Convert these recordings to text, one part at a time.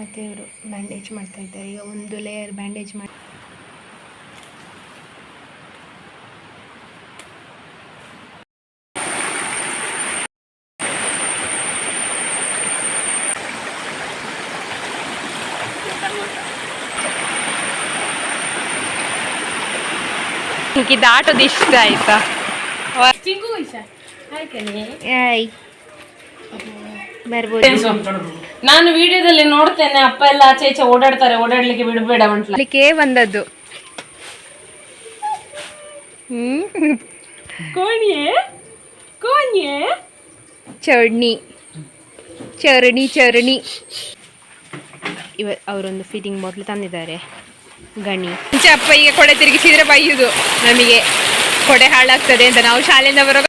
ಮತ್ತು ಇವರು ಬ್ಯಾಂಡೇಜ್ ಮಾಡ್ತಾ ಇದ್ದಾರೆ. ಈಗ ಒಂದು ಲೇಯರ್ ಬ್ಯಾಂಡೇಜ್ ಮಾಡಿ ದಾಟೋದು ಇಷ್ಟ ಆಯ್ತಾ? ಬರ್ಬೋದು. ನಾನು ವಿಡಿಯೋದಲ್ಲಿ ನೋಡ್ತೇನೆ, ಅಪ್ಪ ಎಲ್ಲ ಆಚೆ ಈಚೆ ಓಡಾಡ್ತಾರೆ, ಓಡಾಡ್ಲಿಕ್ಕೆ ಬಿಡಬೇಡ ಅಂತಲಿಕ್ಕೆ ಬಂದದ್ದು. ಕೋಣಿಯೇ ಕೋಣಿಯೇ ಚರ್ಣಿ ಚರಣಿ ಚರಣಿ. ಅವರೊಂದು ಫೀಡಿಂಗ್ ಬಾಟ್ಲ್ ತಂದಿದ್ದಾರೆ. ಗಣಿ ಅಪ್ಪ ಈಗ ಕೊಡೆ ತಿರುಗಿಸಿದ್ರೆ ಬೈಯುದು ನಮಗೆ, ಕೊಡೆ ಹಾಳಾಗ್ತದೆ ಅಂತ. ನಾವು ಶಾಲೆಯಿಂದ ಬರೋ.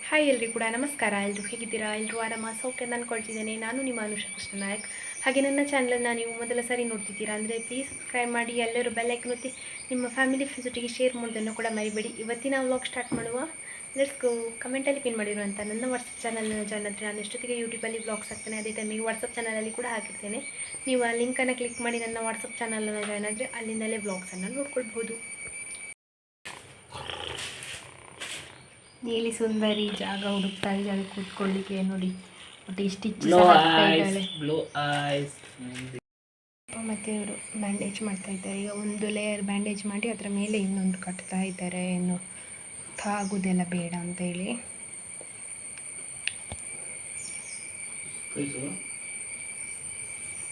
ಹಾಯ್ ಎಲ್ರಿಗೂ ಕೂಡ ನಮಸ್ಕಾರ. ಎಲ್ಲರೂ ಹೇಗಿದ್ದೀರಾ? ಎಲ್ಲರೂ ಆರಾಮ ಸೌಖ್ಯ ಅಂದ್ಕೊಳ್ತಿದ್ದೇನೆ. ನಾನು ನಿಮ್ಮ ಅನುಷಾ ಕೃಷ್ಣ ನಾಯಕ್. ಹಾಗೆ ನನ್ನ ಚಾನಲನ್ನು ನೀವು ಮೊದಲ ಸಾರಿ ನೋಡ್ತಿದ್ದೀರಾ ಅಂದರೆ ಪ್ಲೀಸ್ ಸಬ್ಸ್ಕ್ರೈಬ್ ಮಾಡಿ, ಎಲ್ಲರೂ ಬೆಲ್ ಐಕನ್ ಒತ್ತಿ, ನಿಮ್ಮ ಫ್ಯಾಮಿಲಿ ಫ್ರೆಂಡ್ಸ್ ಜೊತೆಗೆ ಶೇರ್ ಮಾಡೋದನ್ನು ಕೂಡ ಮರಿಬೇಡಿ. ಇವತ್ತಿನ ವ್ಲಾಗ್ ಸ್ಟಾರ್ಟ್ ಮಾಡುವ. Let's go. ಕಮೆಂಟಲ್ಲಿ ಪಿನ್ ಮಾಡಿರುವಂಥ ನನ್ನ ವಾಟ್ಸಪ್ ಚಾನಲ್ನ ಜಾಯ್ನ್ ಆದರೆ ನಾನು ಎಷ್ಟೊತ್ತಿಗೆ ಯೂಟ್ಯೂಬಲ್ಲಿ ವ್ಲಾಗ್ಸ್ ಹಾಕ್ತೇನೆ, ಅದೇ ಟೈಮಿಗೆ ವಾಟ್ಸಪ್ ಚಾನಲಲ್ಲಿ ಕೂಡ ಹಾಕಿರ್ತೇನೆ. ನೀವು ಆ ಲಿಂಕನ್ನು ಕ್ಲಿಕ್ ಮಾಡಿ ನನ್ನ ವಾಟ್ಸಪ್ ಚಾನಲನ್ನು ಜಾಯ್ನ್ ಆದರೆ ಅಲ್ಲಿಂದಲೇ ವ್ಲಾಗ್ಸನ್ನು ನೋಡ್ಕೊಳ್ಬೋದು. ನೀಲಿ ಸುಂದರಿ ಜಾಗ ಹುಡುಕ್ತಾ ಇದ್ದಾಳೆ ಕೂತ್ಕೊಳ್ಳಿಕ್ಕೆ. ನೋಡಿ ಮತ್ತೆ ಸ್ಟಿಚ್ ಮತ್ತು ಇವರು ಬ್ಯಾಂಡೇಜ್ ಮಾಡ್ತಾ ಇದ್ದಾರೆ. ಈಗ ಒಂದು ಲೇಯರ್ ಬ್ಯಾಂಡೇಜ್ ಮಾಡಿ ಅದರ ಮೇಲೆ ಇನ್ನೊಂದು ಕಟ್ತಾ ಇದ್ದಾರೆ. ಏನು ಆಗುದೆಲ್ಲ ಬೇಡ ಅಂತೇಳಿ.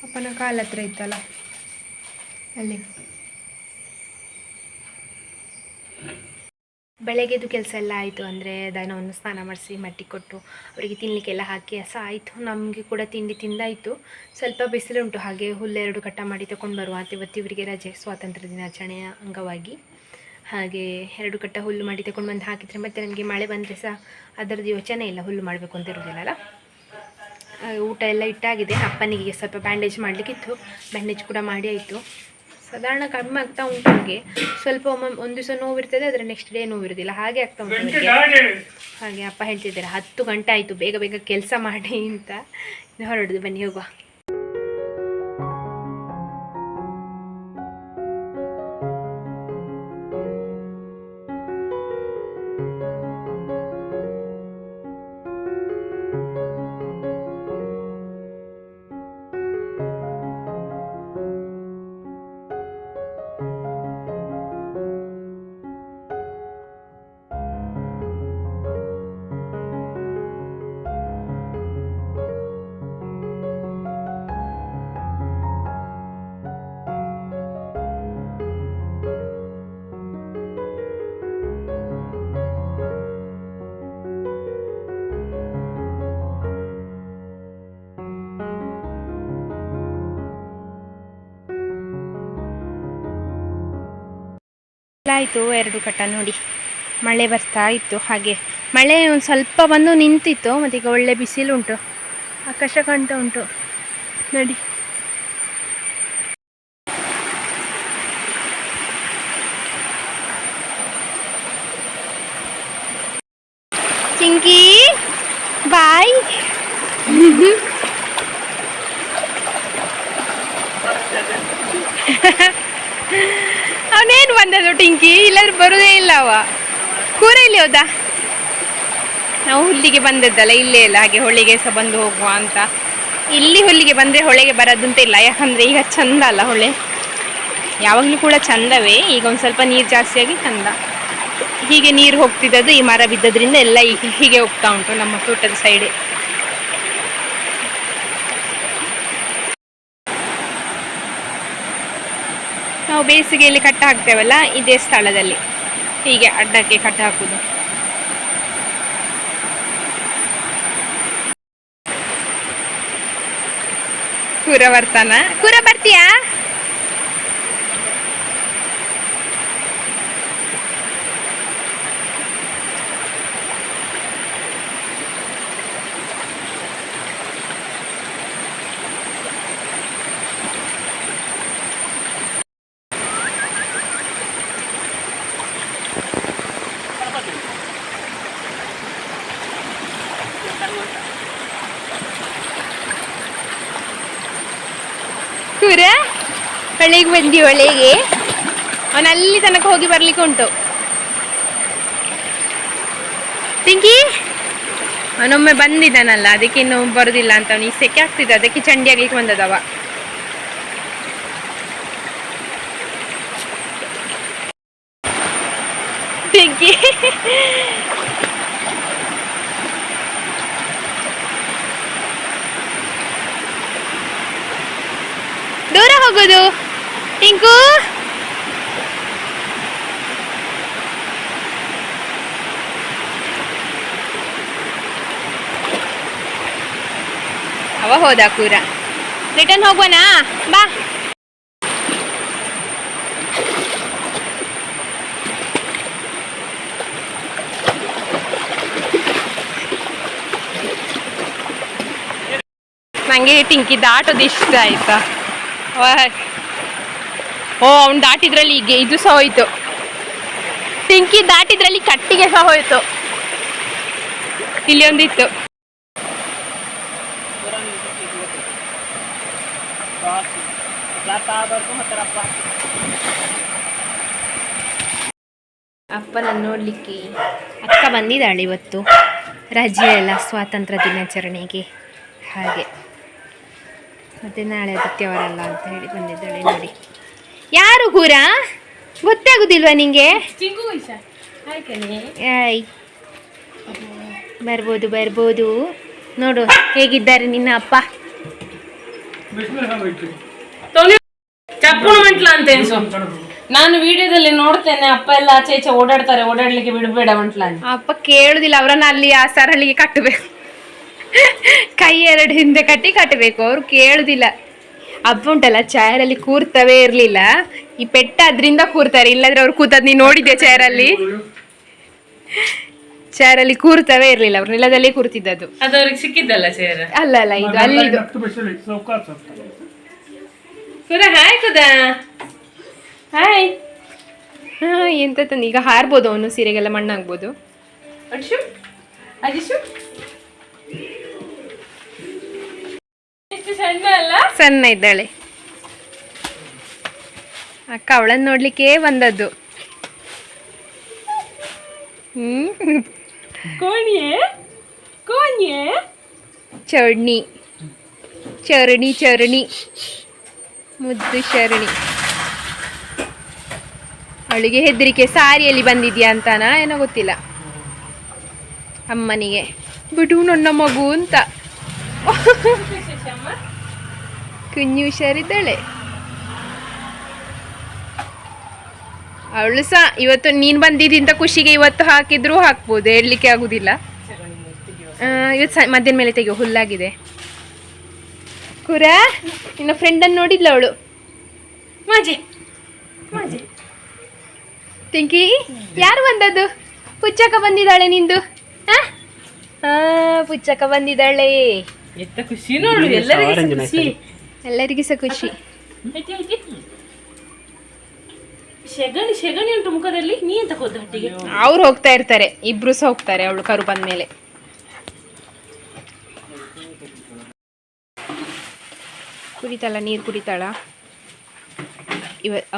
ಅಪ್ಪನ ಕಾಲ ಹತ್ರ ಇತ್ತಲ್ಲ ಅಲ್ಲಿ. ಬೆಳಗ್ಗೆದು ಕೆಲಸ ಎಲ್ಲ ಆಯಿತು. ಅಂದರೆ ದನವನ್ನು ಸ್ನಾನ ಮಾಡಿಸಿ ಮಟ್ಟಿ ಕೊಟ್ಟು ಅವರಿಗೆ ತಿನ್ನಲಿಕ್ಕೆಲ್ಲ ಹಾಕಿ ಆಯಿತು. ನಮಗೆ ಕೂಡ ತಿಂಡಿ ತಿಂದಾಯಿತು. ಸ್ವಲ್ಪ ಬಿಸಿಲುಂಟು, ಹಾಗೆ ಹುಲ್ಲೆರಡು ಕಟ್ಟ ಮಾಡಿ ತಗೊಂಡು ಬರುವ ಅಂತ. ಇವತ್ತು ಇವರಿಗೆ ರಜೆ, ಸ್ವಾತಂತ್ರ್ಯ ದಿನಾಚರಣೆಯ ಅಂಗವಾಗಿ. ಹಾಗೆ 2 ಕಟ್ಟ ಹುಲ್ಲು ಮಾಡಿ ತಗೊಂಡು ಬಂದು ಹಾಕಿದರೆ ಮತ್ತೆ ನನಗೆ ಮಳೆ ಬಂದರೆ ಸಹ ಅದರದ್ದು ಯೋಚನೆ ಇಲ್ಲ, ಹುಲ್ಲು ಮಾಡಬೇಕು ಅಂತ ಇರೋದಿಲ್ಲಲ್ಲ. ಊಟ ಎಲ್ಲ ಇಟ್ಟಾಗಿದೆ. ಅಪ್ಪನಿಗೆ ಸ್ವಲ್ಪ ಬ್ಯಾಂಡೇಜ್ ಮಾಡಲಿಕ್ಕಿತ್ತು, ಬ್ಯಾಂಡೇಜ್ ಕೂಡ ಮಾಡಿ ಆಯಿತು. ಸಾಧಾರಣ ಕಡಿಮೆ ಆಗ್ತಾ ಉಂಟು. ನನಗೆ ಸ್ವಲ್ಪ ಒಂದು ದಿವಸ ನೋವಿರ್ತದೆ, ಅದರ ನೆಕ್ಸ್ಟ್ ಡೇ ನೋವಿರೋದಿಲ್ಲ, ಹಾಗೆ ಆಗ್ತಾ ಉಂಟು. ಹಾಗೆ ಅಪ್ಪ ಹೇಳ್ತಿದ್ದಾರೆ 10 ಗಂಟೆ ಆಯಿತು, ಬೇಗ ಬೇಗ ಕೆಲಸ ಮಾಡಿ ಅಂತ. ಹೊರಡುದು, ಬನ್ನಿ ಹೋಗುವ. ಆಯಿತು 2 ಕಟ್ಟ. ನೋಡಿ ಮಳೆ ಬರ್ತಾ ಇತ್ತು, ಹಾಗೆ ಮಳೆ ಒಂದು ಸ್ವಲ್ಪ ಬಂದು ನಿಂತಿತ್ತು. ಮತ್ತು ಈಗ ಒಳ್ಳೆ ಬಿಸಿಲುಂಟು, ಆಕಾಶ ಕಾಣ್ತಾ ಉಂಟು ನೋಡಿ. ಚಿಂಕಿ ಬಾಯ್. ಅವನೇನು ಬಂದದ್ದು ಟಿಂಕಿ? ಇಲ್ಲಾದ್ರೂ ಬರೋದೇ ಇಲ್ಲ ಅವ. ಕೂರ ಇಲ್ಲಿ ಹೋದ? ನಾವು ಹುಲ್ಲಿಗೆ ಬಂದದ್ದಲ್ಲ, ಇಲ್ಲೇ ಇಲ್ಲ, ಹಾಗೆ ಹೊಳೆಗೆ ಸಹ ಬಂದು ಹೋಗುವ ಅಂತ. ಇಲ್ಲಿ ಹುಲ್ಲಿಗೆ ಬಂದರೆ ಹೊಳೆಗೆ ಬರೋದಂತ ಇಲ್ಲ, ಯಾಕಂದರೆ ಈಗ ಚಂದ ಅಲ್ಲ ಹೊಳೆ. ಯಾವಾಗಲೂ ಕೂಡ ಚಂದವೇ, ಈಗ ಒಂದು ಸ್ವಲ್ಪ ನೀರು ಜಾಸ್ತಿಯಾಗಿ ಚಂದ. ಹೀಗೆ ನೀರು ಹೋಗ್ತಿದ್ದದ್ದು ಈ ಮರ ಬಿದ್ದದ್ರಿಂದ ಎಲ್ಲ ಈಗ ಹೀಗೆ ಹೋಗ್ತಾ ಉಂಟು ನಮ್ಮ ತೋಟದ ಸೈಡೆ. ನಾವು ಬೇಸಿಗೆಯಲ್ಲಿ ಕಟ್ಟ ಹಾಕ್ತೇವಲ್ಲ, ಇದೇ ಸ್ಥಳದಲ್ಲಿ ಹೀಗೆ ಅಡ್ಡಕ್ಕೆ ಕಟ್ಟ ಹಾಕುದು. ಕೂರ ಬರ್ತಾನ? ಕೂರ ಬರ್ತೀಯಾ? ಒಳಗೆ ಬಂದಿ ಒಳಗೆ. ಅವನಲ್ಲಿ ತನಕ ಹೋಗಿ ಬರ್ಲಿಕ್ಕೆ ಉಂಟು. ಪಿಂಕಿ ಅವನೊಮ್ಮೆ ಬಂದಿದ್ದಾನಲ್ಲ, ಅದಕ್ಕೆ ಇನ್ನು ಬರುದಿಲ್ಲ ಅಂತ. ಅವನಿಗೆ ಸೆಕೆ ಆಗ್ತಿದೆ, ಅದಕ್ಕೆ ಚಂಡಿ ಆಗ್ಲಿಕ್ಕೆ ಬಂದದವ. ಪಿಂಕಿ ದೂರ ಹೋಗೋದು ಟಿಂಕು. ಅವ ಹೋದ ಕೂರ. ರಿಟರ್ನ್ ಹೋಗೋಣ ಬಾ. ನಂಗೆ ಟಿಂಕಿ ದಾಟೋದು ಇಷ್ಟ ಆಯ್ತಾ. ಓ ಅವ್ನು ದಾಟಿದ್ರಲ್ಲಿ ಈಗ ಇದು ಸಹ ಹೋಯ್ತು. ಟಿಂಕಿ ದಾಟಿದ್ರಲ್ಲಿ ಕಟ್ಟಿಗೆ ಸಹ ಹೋಯ್ತು. ಇಲ್ಲಿ ಒಂದಿತ್ತು. ಅಪ್ಪನನ್ನು ನೋಡ್ಲಿಕ್ಕೆ ಅಕ್ಕ ಬಂದಿದ್ದಾಳೆ ಇವತ್ತು. ರಜೆ ಅಲ್ಲ, ಸ್ವಾತಂತ್ರ್ಯ ದಿನಾಚರಣೆಗೆ. ಹಾಗೆ ಮತ್ತೆ ನಾಳೆ ಆದಿತ್ಯವಾರಲ್ಲ ಅಂತ ಹೇಳಿ ಬಂದಿದ್ದಾಳೆ. ನೋಡಿ ಯಾರು ಕೂರ ಗೊತ್ತಾಗುದಿಲ್ವಾ ನಿಂಗೆ? ಆಯ್ ಬರ್ಬೋದು ಬರ್ಬೋದು. ನೋಡು ಹೇಗಿದ್ದಾರೆ ನಿನ್ನ ಅಪ್ಪ. ಚಪ್ಪು ಮಂಟ್ಲ ಅಂತ ಎನ್ಸು. ನಾನು ವಿಡಿಯೋದಲ್ಲಿ ನೋಡ್ತೇನೆ, ಅಪ್ಪ ಎಲ್ಲ ಆಚೆ ಈಚೆ ಓಡಾಡ್ತಾರೆ, ಓಡಾಡ್ಲಿಕ್ಕೆ ಬಿಡಬೇಡ ಮಂಟ್ಲ ಅಂತ. ಅಪ್ಪ ಕೇಳುದಿಲ್ಲ, ಅವರನ್ನ ಅಲ್ಲಿ ಆ ಸರಳಿಗೆ ಕಟ್ಟಬೇಕು. ಕೈ ಎರಡು ಹಿಂದೆ ಕಟ್ಟಬೇಕು. ಅವ್ರು ಕೇಳುದಿಲ್ಲ. ಅಪ್ಪ ಉಂಟಲ್ಲ ಚೇರಲ್ಲಿ ಕೂರ್ತವೇ ಇರ್ಲಿಲ್ಲ. ಈ ಪೆಟ್ಟ ಅದ್ರಿಂದ ಕೂರ್ತಾರೆ, ಇಲ್ಲಾಂದ್ರೆ ಅವ್ರು ಕೂತದ್ ನೀ ನೋಡಿದ್ಯಾ? ಚೇರಲ್ಲಿ ಕೂರ್ತವೇ ಇರ್ಲಿಲ್ಲ. ಅವ್ರು ನೆಲದಲ್ಲೇ ಕೂರ್ತಿದ್ದದ್ದು. ಅದು ಅವ್ರಿಗೆ ಸಿಕ್ಕಿದ್ದಲ್ಲ ಚೇರ್. ಅಲ್ಲ ಅಲ್ಲ, ಇದು ಅಲ್ಲಿದು. ಹಾಯ್ ಕುದ ಹಾಯ್. ಹಾ ಎಂತ ಈಗ ಹಾರ್ಬೋದು, ಅವನು ಸೀರೆಗೆಲ್ಲ ಮಣ್ಣಾಗ್ಬೋದು. ಸಣ್ಣ ಇದ್ದಾಳೆ ಅಕ್ಕ. ಅವಳನ್ನು ನೋಡ್ಲಿಕ್ಕೆ ಬಂದದ್ದು. ಚರ್ಣಿ ಚರಣಿ ಚರಣಿ ಮುದ್ದು ಶರಣಿ. ಅವಳಿಗೆ ಹೆದರಿಕೆ, ಸಾರಿಯಲ್ಲಿ ಬಂದಿದ್ಯಾ ಅಂತಾನ ಏನೋ ಗೊತ್ತಿಲ್ಲ. ಅಮ್ಮನಿಗೆ ಬಿಡು ನನ್ನ ಮಗು ಅಂತ. ಕುഞ്ഞു ಹುಷಾರಿದ್ದಾಳೆ. ಅವಳು ಸಹ ಇವತ್ತು ನೀನು ಬಂದಿದ್ದಿಂತ ಖುಷಿಗೆ ಇವತ್ತು ಹಾಕಿದ್ರು ಹಾಕ್ಬೋದು, ಹೇಳಲಿಕ್ಕೆ ಆಗುದಿಲ್ಲ. ಇವತ್ತು ಮಧ್ಯಾಹ್ನ ಮೇಲೆ ತೆಗೆಯೋ, ಹುಲ್ಲಾಗಿದೆ. ಕೂರ ನಿನ್ನ ಫ್ರೆಂಡನ್ನು ನೋಡಿದ್ಲ ಅವಳು. ಮಾಜೆ ಮಾಜೆ ಟಿಂಕಿ ಯಾರು ಬಂದದ್ದು? ಪುಚ್ಚಕ್ಕ ಬಂದಿದ್ದಾಳೆ ನಿಂದು. ಪುಚ್ಚಕ್ಕ ಬಂದಿದ್ದಾಳೆ. ಖುಷಿ ನೋಡು, ಎಲ್ಲರಿಗೂ ಸಹ ಖುಷಿ. ಶೆಗಣಿ ಶೆಗಣಿ ಉಂಟು ಮುಖದಲ್ಲಿ. ನೀ ಎಂತ ಹೋದ ಹೊಟ್ಟಿಗೆ? ಅವ್ರು ಹೋಗ್ತಾ ಇರ್ತಾರೆ, ಇಬ್ರು ಸಹ ಹೋಗ್ತಾರೆ. ಅವಳು ಕರು ಬಂದ್ಮೇಲೆ ಕುಡಿತಾಳ, ನೀರು ಕುಡಿತಾಳ.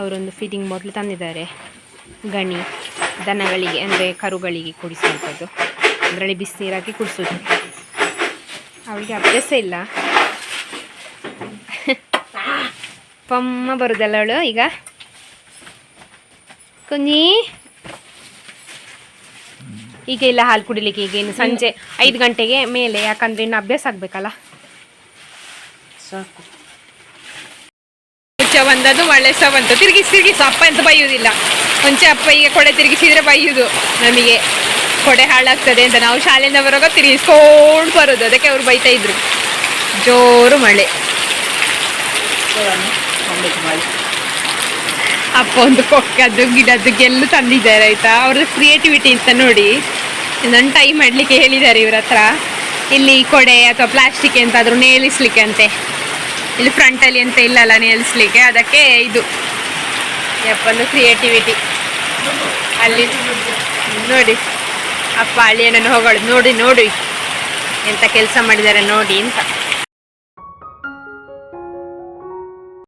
ಅವರೊಂದು ಫೀಡಿಂಗ್ ಬಾಟ್ಲು ತಂದಿದ್ದಾರೆ. ಗಣಿ ದನಗಳಿಗೆ ಅಂದರೆ ಕರುಗಳಿಗೆ ಕುಡಿಸುವಂಥದ್ದು. ಅದರಲ್ಲಿ ಬಿಸಿನೀರು ಹಾಕಿ ಕುಡಿಸೋದು. ಅವಳಿಗೆ ಅಭ್ಯಾಸ ಇಲ್ಲ. ಪಮ್ಮ ಬರುದಲ್ಲ ಅವಳು ಈಗ. ಕುഞ്ഞി ಈಗ ಇಲ್ಲ ಹಾಲು ಕುಡಿಲಿಕ್ಕೆ. ಈಗ ಇನ್ನು ಸಂಜೆ 5 ಗಂಟೆಗೆ ಮೇಲೆ, ಯಾಕಂದ್ರೆ ಇನ್ನು ಅಭ್ಯಾಸ ಆಗ್ಬೇಕಲ್ಲ. ಸಾಕು. ಹುಚ್ಚ ಬಂದದ್ದು, ಮಳೆ ಸಹ ಬಂತು. ತಿರುಗಿಸು ಅಪ್ಪ ಅಂತ ಬೈಯುವುದಿಲ್ಲ. ಮುಂಚೆ ಅಪ್ಪ ಈಗ ಕೊಡೆ ತಿರುಗಿಸಿದ್ರೆ ಬೈಯುವುದು ನಮಗೆ, ಕೊಡೆ ಹಾಳಾಗ್ತದೆ ಅಂತ. ನಾವು ಶಾಲೆಯಿಂದ ಬರುವಾಗ ತಿರುಗಿಸ್ಕೊಂಡು ಬರೋದು, ಅದಕ್ಕೆ ಅವ್ರು ಬೈತಾ ಇದ್ರು. ಜೋರು ಮಳೆ. ಅಪ್ಪ ಒಂದು ಕೊಕ್ಕದ್ದು ಗಿಡದ್ದು ಗೆಲ್ಲು ತಂದಿದ್ದಾರೆ ಆಯ್ತಾ. ಅವ್ರದ್ದು ಕ್ರಿಯೇಟಿವಿಟಿ ಅಂತ ನೋಡಿ. ನನ್ನ ಟೈಮ್ ಮಾಡಲಿಕ್ಕೆ ಹೇಳಿದ್ದಾರೆ ಇವ್ರ ಹತ್ರ. ಇಲ್ಲಿ ಕೊಡೆ ಅಥವಾ ಪ್ಲಾಸ್ಟಿಕ್ ಎಂತಾದರೂ ನೇಳಿಸ್ಲಿಕ್ಕೆ ಅಂತೆ. ಇಲ್ಲಿ ಫ್ರಂಟಲ್ಲಿ ಅಂತ ಇಲ್ಲಲ್ಲ ನೇಳಿಸ್ಲಿಕ್ಕೆ, ಅದಕ್ಕೆ ಇದು ಯಪ್ಪಂದು ಕ್ರಿಯೇಟಿವಿಟಿ. ಅಲ್ಲಿ ನೋಡಿ ಅಪ್ಪ ಅಳಿಯನನ್ನು ಹೋಗೋಳು. ನೋಡಿ ನೋಡಿ ಎಂತ ಕೆಲಸ ಮಾಡಿದ್ದಾರೆ ನೋಡಿ ಅಂತ.